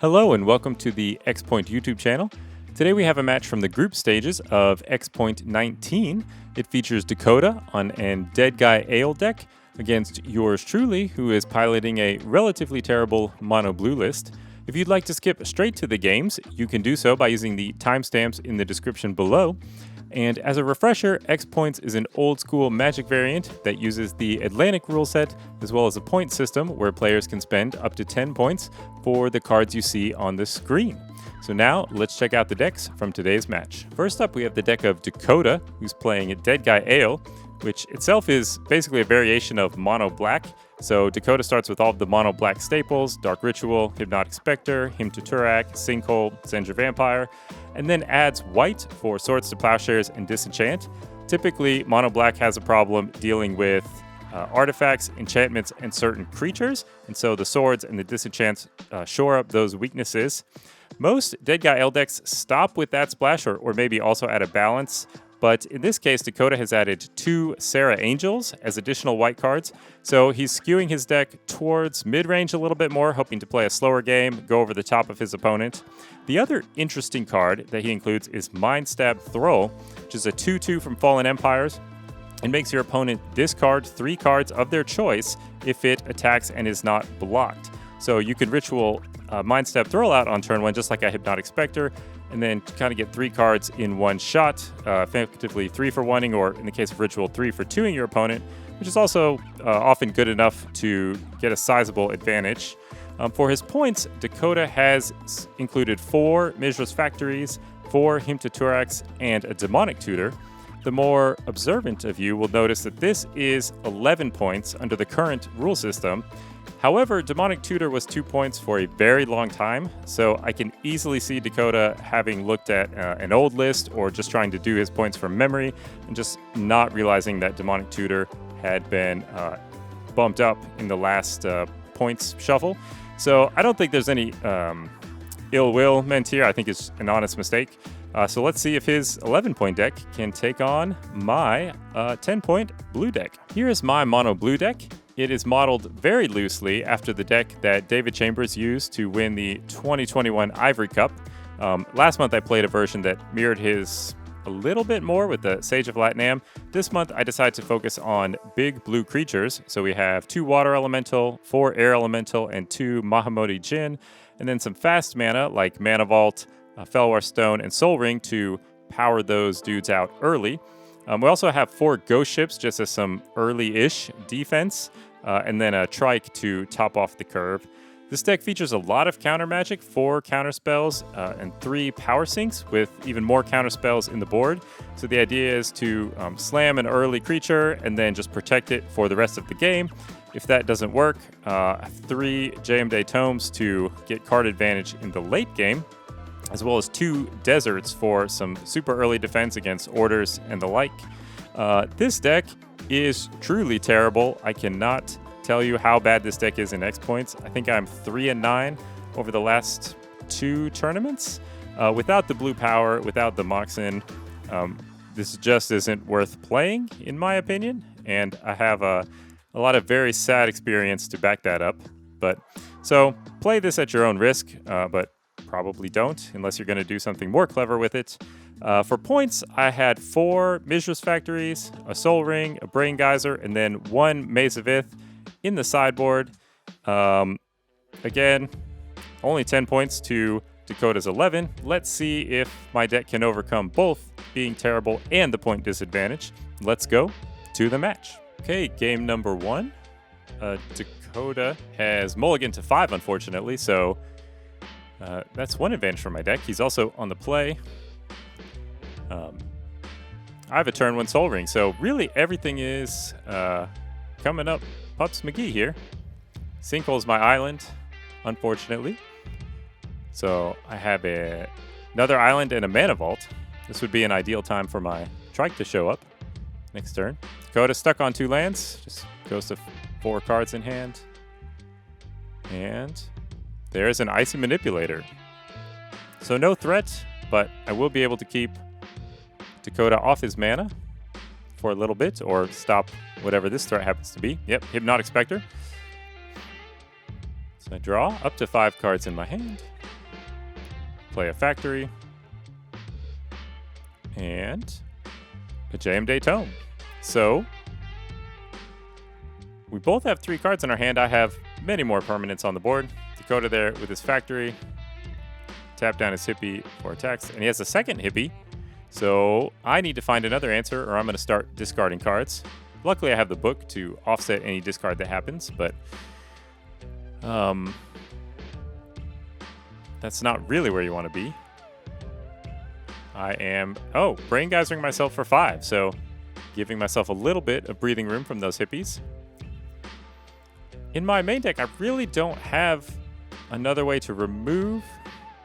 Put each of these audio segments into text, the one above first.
Hello and welcome to the X-Point YouTube channel. Today we have a match from the group stages of X-Point 19. It features Dakota on an Deadguy Ale deck against yours truly, who is piloting a relatively terrible mono blue list. If you'd like to skip straight to the games, you can do so by using the timestamps in the description below. And as a refresher, X-Points is an old school Magic variant that uses the Atlantic rule set as well as a point system where players can spend up to 10 points for the cards you see on the screen. So now let's check out the decks from today's match. First up, we have the deck of Dakota, who's playing a Deadguy Ale, which itself is basically a variation of mono black. So Dakota starts with all of the mono black staples: Dark Ritual, Hypnotic Spectre, Hymn to Turak, Sinkhole, Send Vampire, and then adds white for Swords to Plowshares and Disenchant. Typically, mono black has a problem dealing with artifacts, enchantments, and certain creatures, and so the swords and the disenchants shore up those weaknesses. Most Deadguy Ale decks stop with that splash or maybe also add a balance, but in this case, Dakota has added 2 Sarah Angels as additional white cards, so he's skewing his deck towards mid-range a little bit more, hoping to play a slower game, go over the top of his opponent. The other interesting card that he includes is Mindstab Thrall, which is a 2/2 from Fallen Empires. It makes your opponent discard 3 cards of their choice if it attacks and is not blocked. So you could ritual Mindstab Thrall out on turn 1 just like a Hypnotic Spectre, and then kind of get 3 cards in one shot, effectively 3 for 1ing, or in the case of Ritual, 3 for 2ing your opponent, which is also often good enough to get a sizable advantage. For his points, Dakota has included 4 Mizra's Factories, 4 Hymn to Turak, and a Demonic Tutor. The more observant of you will notice that this is 11 points under the current rule system. However, Demonic Tutor was 2 points for a very long time, so I can easily see Dakota having looked at an old list or just trying to do his points from memory and just not realizing that Demonic Tutor had been bumped up in the last points shuffle. So I don't think there's any ill will meant here. I think it's an honest mistake. So let's see if his 11-point deck can take on my 10-point blue deck. Here is my mono blue deck. It is modeled very loosely after the deck that David Chambers used to win the 2021 Ivory Cup. Last month I played a version that mirrored his a little bit more with the Sage of Latnam. This month I decided to focus on big blue creatures. So we have 2 Water Elemental, 4 Air Elemental, and 2 Mahamoti Djinn, and then some fast mana like Mana Vault, Felwar Stone, and Soul Ring to power those dudes out early. We also have 4 Ghost Ships just as some early-ish defense, and then a Trike to top off the curve. This deck features a lot of counter magic, 4 counter spells, and 3 power sinks with even more counter spells in the board. So the idea is to slam an early creature and then just protect it for the rest of the game. If that doesn't work, 3 Jayemdae Tomes to get card advantage in the late game, as well as 2 deserts for some super early defense against orders and the like. This deck is truly terrible. I cannot tell you how bad this deck is in X-Points. I think I'm 3-9 over the last 2 tournaments. Without the blue power, without the Moxen, this just isn't worth playing, in my opinion. And I have a lot of very sad experience to back that up. So play this at your own risk, but probably don't, unless you're going to do something more clever with it. For points, I had 4 Mizra's Factories, a Soul Ring, a Brain Geyser, and then 1 Maze of Ith in the sideboard. Again, only 10 points to Dakota's 11. Let's see if my deck can overcome both being terrible and the point disadvantage. Let's go to the match. Okay, game number 1. Dakota has mulliganed to 5, unfortunately, so that's 1 advantage for my deck. He's also on the play. I have a turn 1 Soul Ring, so really everything is coming up Pups McGee here. Sinkhole's my island, unfortunately. So I have another island and a Mana Vault. This would be an ideal time for my Trike to show up next turn. Dakota stuck on 2 lands, just goes to 4 cards in hand. And there's an Icy Manipulator. So no threat, but I will be able to keep Dakota off his mana for a little bit, or stop whatever this threat happens to be. Yep, Hypnotic Spectre. So I draw up to 5 cards in my hand. play a factory, and a JM Tome. So we both have 3 cards in our hand. I have many more permanents on the board. Dakota there with his factory. Tap down his hippie for attacks, and he has a second hippie. So I need to find another answer, or I'm going to start discarding cards. Luckily, I have the book to offset any discard that happens, but that's not really where you want to be. I am, brain geysering myself for 5, so giving myself a little bit of breathing room from those hippies. In my main deck, I really don't have another way to remove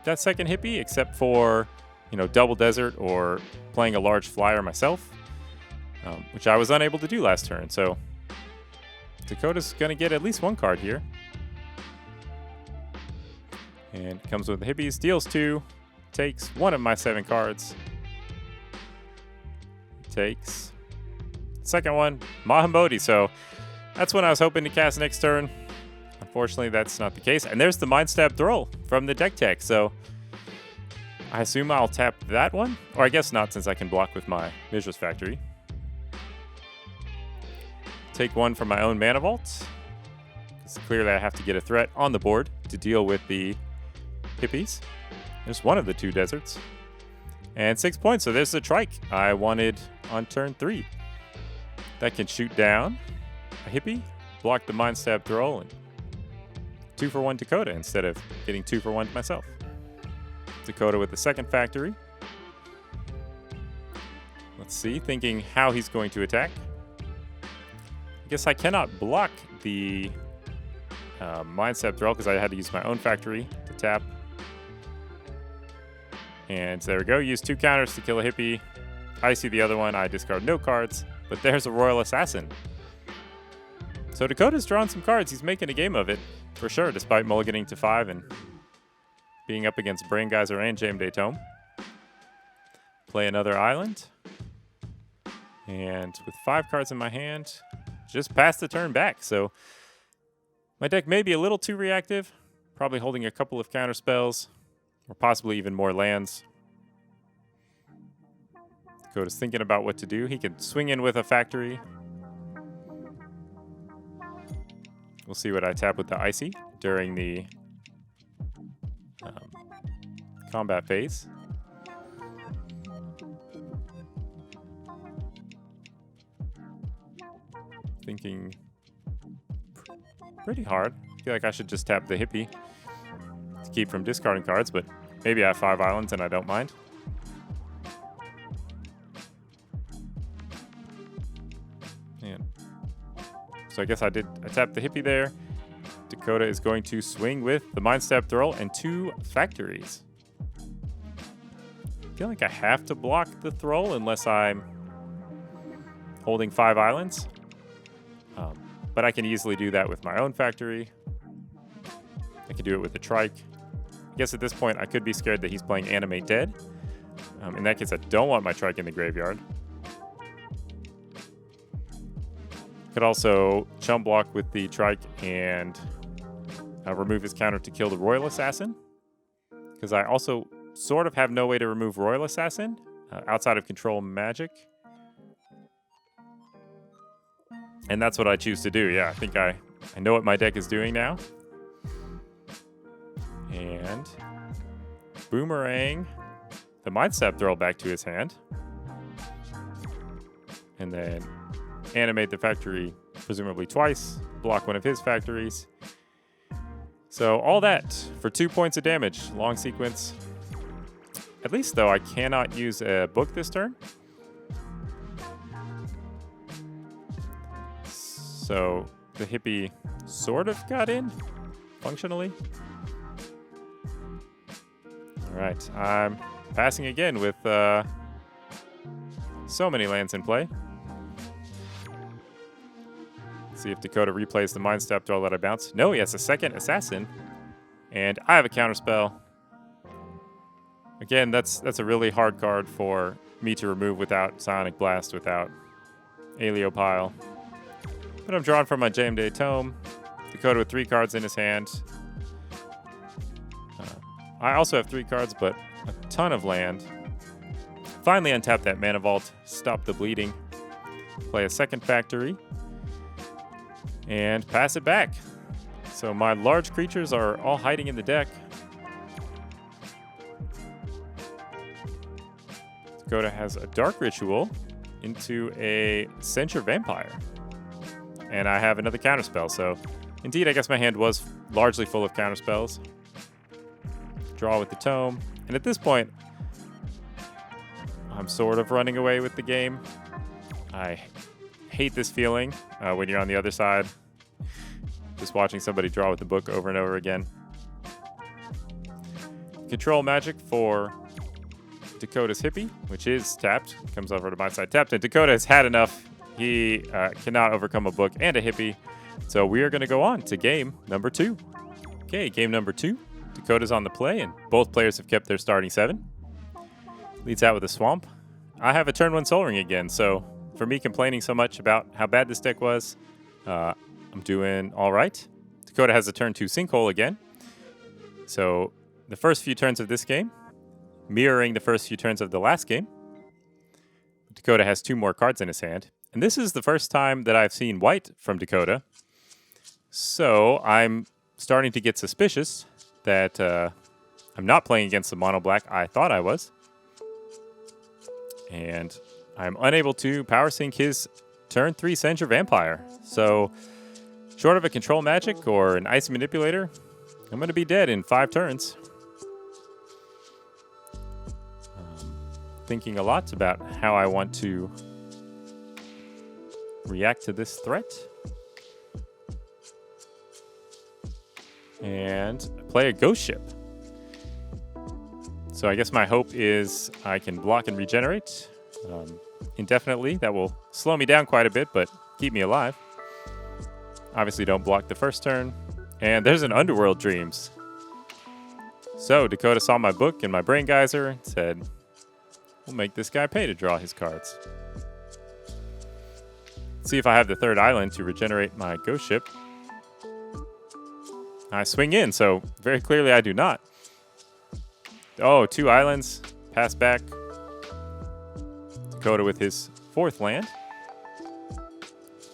that second hippie except for, double desert or playing a large flyer myself, which I was unable to do last turn. So Dakota's going to get at least 1 card here. And comes with the hippies, deals 2, takes 1 of my 7 cards. Takes second one, Mahambodhi. So that's when I was hoping to cast next turn. Unfortunately, that's not the case. And there's the Mind Stab Thrall from the deck tech. So I assume I'll tap that one. Or I guess not, since I can block with my Mishra's Factory. Take 1 from my own Mana Vault. It's clear that I have to get a threat on the board to deal with the hippies. There's one of the 2 deserts. And 6 points, so there's the trike I wanted on turn 3. That can shoot down a hippie, block the Mind Stab Thrall, and 2 for 1 Dakota instead of getting 2 for 1 myself. Dakota with the second factory. Let's see, thinking how he's going to attack. I guess I cannot block the Mind Stab Thrall because I had to use my own factory to tap. And there we go, use 2 counters to kill a hippie. I see the other one, I discard no cards, but there's a Royal Assassin. So Dakota's drawn some cards, he's making a game of it, for sure, despite mulliganing to 5 and being up against Brain Geyser and JM Tome. Play another island. And with 5 cards in my hand, just pass the turn back. So my deck may be a little too reactive, probably holding a couple of counter spells, or possibly even more lands. Dakota's thinking about what to do. He can swing in with a factory. We'll see what I tap with the Icy during the combat phase. Thinking pretty hard. I feel like I should just tap the hippie to keep from discarding cards, but maybe I have 5 islands and I don't mind. And so I guess I tapped the hippie there. Dakota is going to swing with the Mind Stab Thrall and 2 factories. I feel like I have to block the Thrall unless I'm holding 5 islands. But I can easily do that with my own factory. I can do it with the trike. I guess at this point I could be scared that he's playing Animate Dead. In that case, I don't want my trike in the graveyard. Could also chum block with the trike and remove his counter to kill the Royal Assassin. Because I also sort of have no way to remove Royal Assassin outside of control magic. And that's what I choose to do. Yeah, I think I know what my deck is doing now. And boomerang the Mind Stab Thrall back to his hand. And then animate the factory presumably twice, block one of his factories. So all that for 2 points of damage. Long sequence. At least, though, I cannot use a book this turn. So the hippie sort of got in, functionally. All right, I'm passing again with so many lands in play. See if Dakota replays the Mind Stab Thrall that I bounced. No, he has a second assassin, and I have a counterspell. Again, that's a really hard card for me to remove without Sonic Blast, without Aliopile. But I'm drawn from my JM Tome. Dakota with 3 cards in his hand. I also have 3 cards, but a ton of land. Finally untap that Mana Vault, stop the bleeding, play a second factory, and pass it back. So my large creatures are all hiding in the deck. Dakota has a Dark Ritual into a Censure Vampire. And I have another counterspell, so indeed I guess my hand was largely full of counterspells. Draw with the Tome, and at this point, I'm sort of running away with the game. I hate this feeling when you're on the other side, just watching somebody draw with the book over and over again. Control magic for Dakota's Hippie, which is tapped. Comes over to my side tapped, and Dakota has had enough. He cannot overcome a book and a Hippie. So we are going to go on to game number 2. Okay, game number 2. Dakota's on the play, and both players have kept their starting 7. Leads out with a Swamp. I have a turn 1 Sol Ring again, so for me complaining so much about how bad this deck was, I'm doing all right. Dakota has a turn 2 Sinkhole again. So the first few turns of this game, mirroring the first few turns of the last game, Dakota has 2 more cards in his hand. And this is the first time that I've seen white from Dakota. So I'm starting to get suspicious that I'm not playing against the mono black I thought I was. And I'm unable to power sync his turn 3 Censure Vampire. So short of a control magic or an Icy Manipulator, I'm going to be dead in 5 turns. Thinking a lot about how I want to react to this threat. And play a Ghost Ship. So I guess my hope is I can block and regenerate indefinitely. That will slow me down quite a bit, but keep me alive. Obviously don't block the first turn. And there's an Underworld Dreams. So Dakota saw my book and my Brain Geyser and said, we'll make this guy pay to draw his cards. See if I have the 3rd island to regenerate my Ghost Ship. I swing in, so very clearly I do not. Oh, 2 islands. Pass back. Dakota with his 4th land.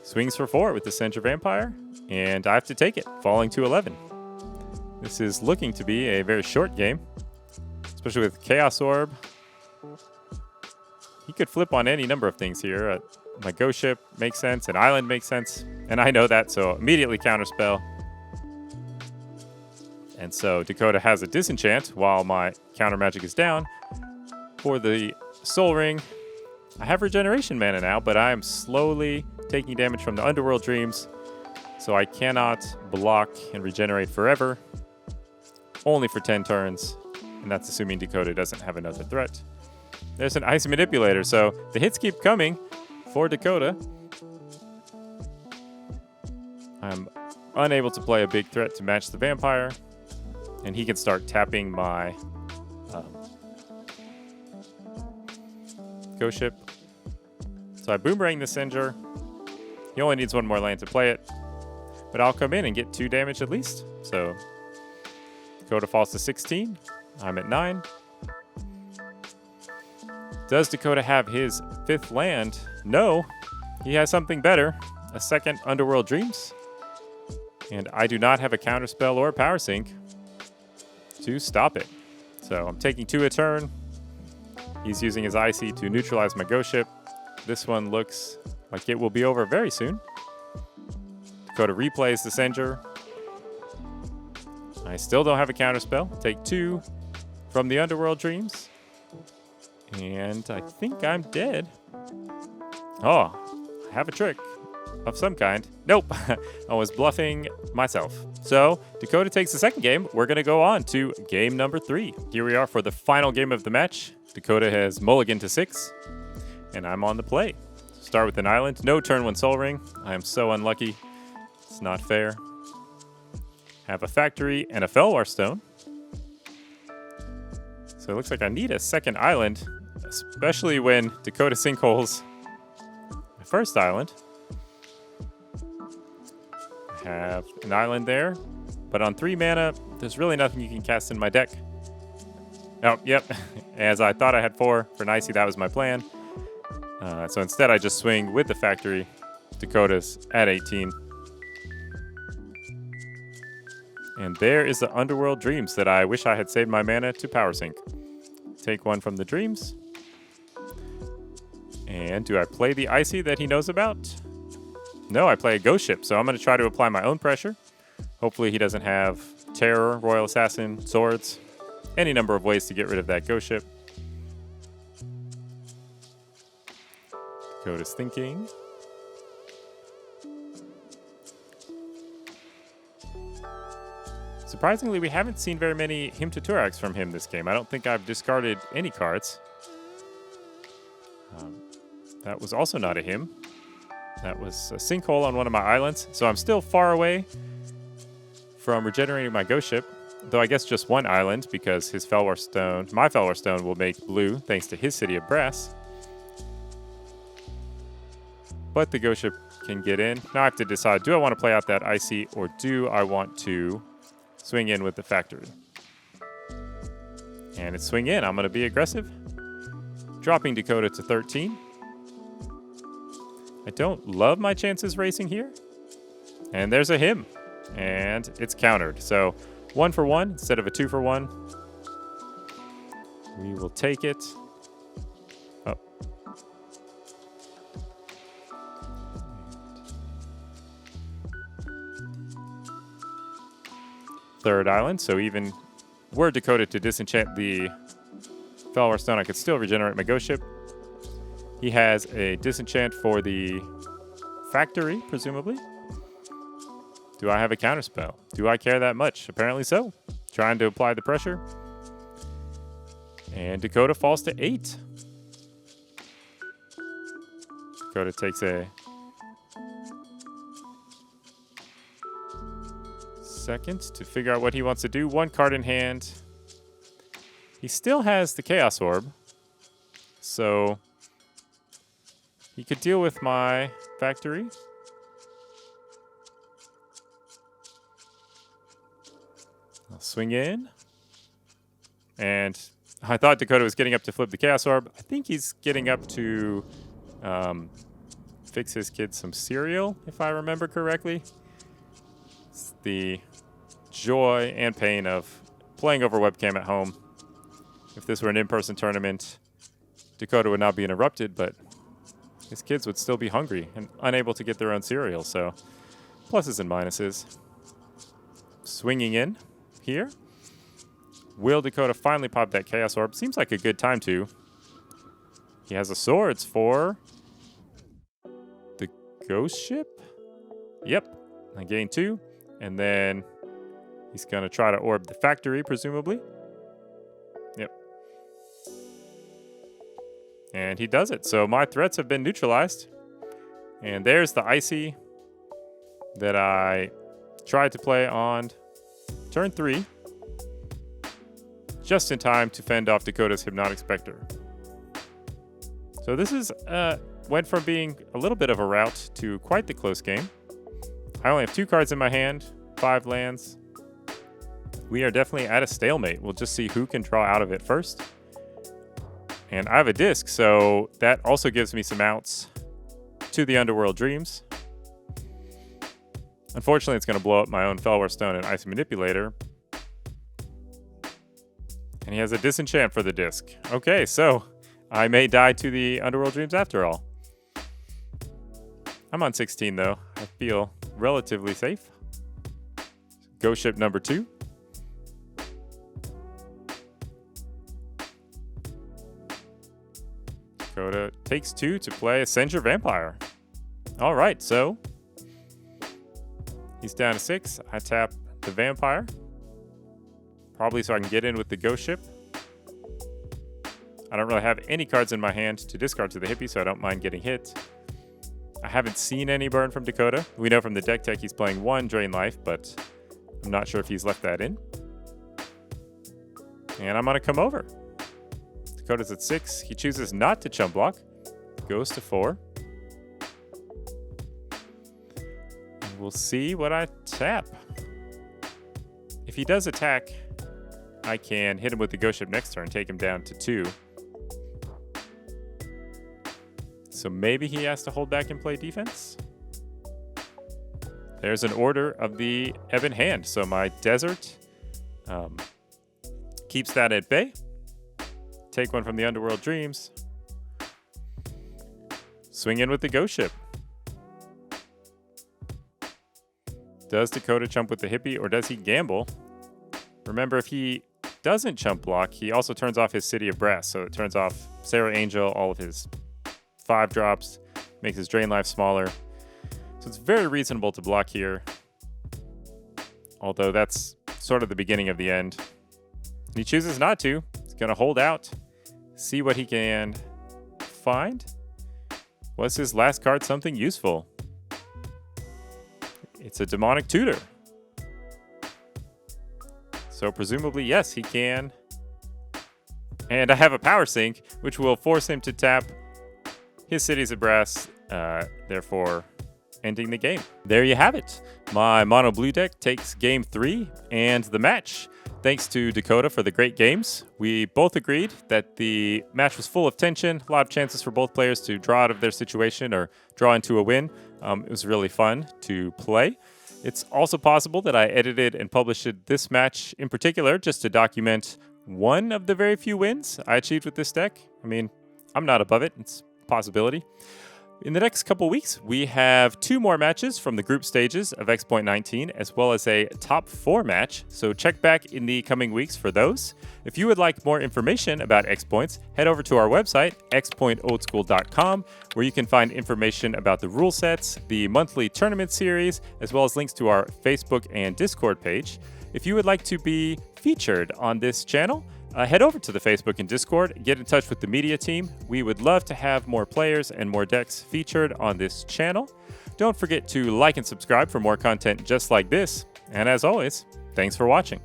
Swings for 4 with the Censure Vampire. And I have to take it, falling to 11. This is looking to be a very short game, especially with Chaos Orb. He could flip on any number of things here. My Ghost Ship makes sense, an island makes sense, and I know that, so immediately counterspell. And so Dakota has a Disenchant while my counter magic is down. For the Sol Ring, I have regeneration mana now, but I am slowly taking damage from the Underworld Dreams, so I cannot block and regenerate forever, only for 10 turns, and that's assuming Dakota doesn't have another threat. There's an Icy Manipulator, so the hits keep coming for Dakota. I'm unable to play a big threat to match the Vampire, and he can start tapping my Ghost Ship. So I Boomerang the Cinger. He only needs 1 more land to play it, but I'll come in and get 2 damage at least. So Dakota falls to 16. I'm at 9. Does Dakota have his 5th land? No. He has something better. A 2nd Underworld Dreams. And I do not have a counterspell or a power sync to stop it. So I'm taking 2 a turn. He's using his Icy to neutralize my Ghost Ship. This one looks like it will be over very soon. Dakota replays the Censure. I still don't have a counterspell. Take 2 from the Underworld Dreams. And I think I'm dead. Oh, I have a trick of some kind. Nope, I was bluffing myself. So Dakota takes the 2nd game. We're going to go on to game number 3. Here we are for the final game of the match. Dakota has mulliganed to 6, and I'm on the play. Start with an island. No turn 1 Sol Ring. I am so unlucky. It's not fair. Have a factory and a Felwar Stone. So it looks like I need a 2nd island, especially when Dakota sinkholes my 1st island. I have an island there, but on 3 mana, there's really nothing you can cast in my deck. Oh, yep. As I thought I had 4 for an icy, that was my plan. So instead, I just swing with the factory. Dakota's at 18. And there is the Underworld Dreams that I wish I had saved my mana to power sync. Take 1 from the Dreams. And do I play the icy that he knows about? No, I play a Ghost Ship, so I'm going to try to apply my own pressure. Hopefully he doesn't have Terror, Royal Assassin, Swords. Any number of ways to get rid of that Ghost Ship. Dakota's thinking. Surprisingly, we haven't seen very many Hymn to Turax from him this game. I don't think I've discarded any cards. That was also not a hymn. That was a sinkhole on one of my islands. So I'm still far away from regenerating my Ghost Ship. Though I guess just 1 island, because his Felwar Stone, my Felwar Stone, will make blue thanks to his City of Brass. But the Ghost Ship can get in. Now I have to decide, do I want to play out that icy, or do I want to swing in with the factory? And it's swing in. I'm going to be aggressive. Dropping Dakota to 13. I don't love my chances racing here. And there's a hymn. And it's countered. So 1 for 1 instead of a 2 for 1. We will take it. Oh. Third island. So even were Dakota to disenchant the Felwar Stone, I could still regenerate my Ghost Ship. He has a disenchant for the factory, presumably. Do I have a counterspell? Do I care that much? Apparently so. Trying to apply the pressure. And Dakota falls to 8. Dakota takes a second to figure out what he wants to do. 1 card in hand. He still has the Chaos Orb. So he could deal with my factory. I'll swing in. And I thought Dakota was getting up to flip the Chaos Orb. I think he's getting up to fix his kid some cereal, if I remember correctly. It's the joy and pain of playing over webcam at home. If this were an in-person tournament, Dakota would not be interrupted, but his kids would still be hungry and unable to get their own cereal, so pluses and minuses. Swinging in here. Will Dakota finally pop that Chaos Orb? Seems like a good time to. He has a Swords for the Ghost Ship? Yep. I gain 2, and then he's going to try to orb the factory, presumably. Yep. And he does it. So my threats have been neutralized. And there's the icy that I tried to play on turn 3. Just in time to fend off Dakota's Hypnotic Spectre. So this is went from being a little bit of a rout to quite the close game. I only have 2 cards in my hand, 5 lands. We are definitely at a stalemate. We'll just see who can draw out of it first. And I have a disc, so that also gives me some outs to the Underworld Dreams. Unfortunately, it's going to blow up my own Felwar Stone and Icy Manipulator. And he has a disenchant for the disc. Okay, so I may die to the Underworld Dreams after all. I'm on 16, though. I feel relatively safe. Ghost Ship number 2. Dakota takes 2 to play Ascend Your Vampire. All right, so he's down to 6. I tap the Vampire. Probably so I can get in with the Ghost Ship. I don't really have any cards in my hand to discard to the Hippie, so I don't mind getting hit. I haven't seen any burn from Dakota. We know from the deck tech he's playing 1 Drain Life, but I'm not sure if he's left that in. And I'm going to come over. Dakota's at 6. He chooses not to chump block. Goes to 4. And we'll see what I tap. If he does attack, I can hit him with the Ghost Ship next turn, take him down to 2. So maybe he has to hold back and play defense. There's an Order of the Ebon Hand. So my Desert keeps that at bay. Take one from the Underworld Dreams. Swing in with the Ghost Ship. Does Dakota chump with the Hippie, or does he gamble? Remember, if he doesn't chump block, he also turns off his City of Brass. So it turns off Sarah Angel, all of his 5 drops, makes his drain life smaller. So it's very reasonable to block here. Although that's sort of the beginning of the end. And he chooses not to. He's going to hold out, see what he can find. Was his last card something useful? It's a Demonic Tutor. So presumably, yes, he can. And I have a Power Sink, which will force him to tap his Cities of Brass, therefore ending the game. There you have it. My Mono Blue deck takes game 3 and the match. Thanks to Dakota for the great games. We both agreed that the match was full of tension, a lot of chances for both players to draw out of their situation or draw into a win. It was really fun to play. It's also possible that I edited and published this match in particular just to document one of the very few wins I achieved with this deck. I mean, I'm not above it. It's a possibility. In the next couple weeks, we have 2 more matches from the group stages of X.19, as well as a top 4 match, so check back in the coming weeks for those. If you would like more information about X-Points, head over to our website, xpointoldschool.com, where you can find information about the rule sets, the monthly tournament series, as well as links to our Facebook and Discord page. If you would like to be featured on this channel, head over to the Facebook and Discord, get in touch with the media team. We would love to have more players and more decks featured on this channel. Don't forget to like and subscribe for more content just like this. And as always, thanks for watching.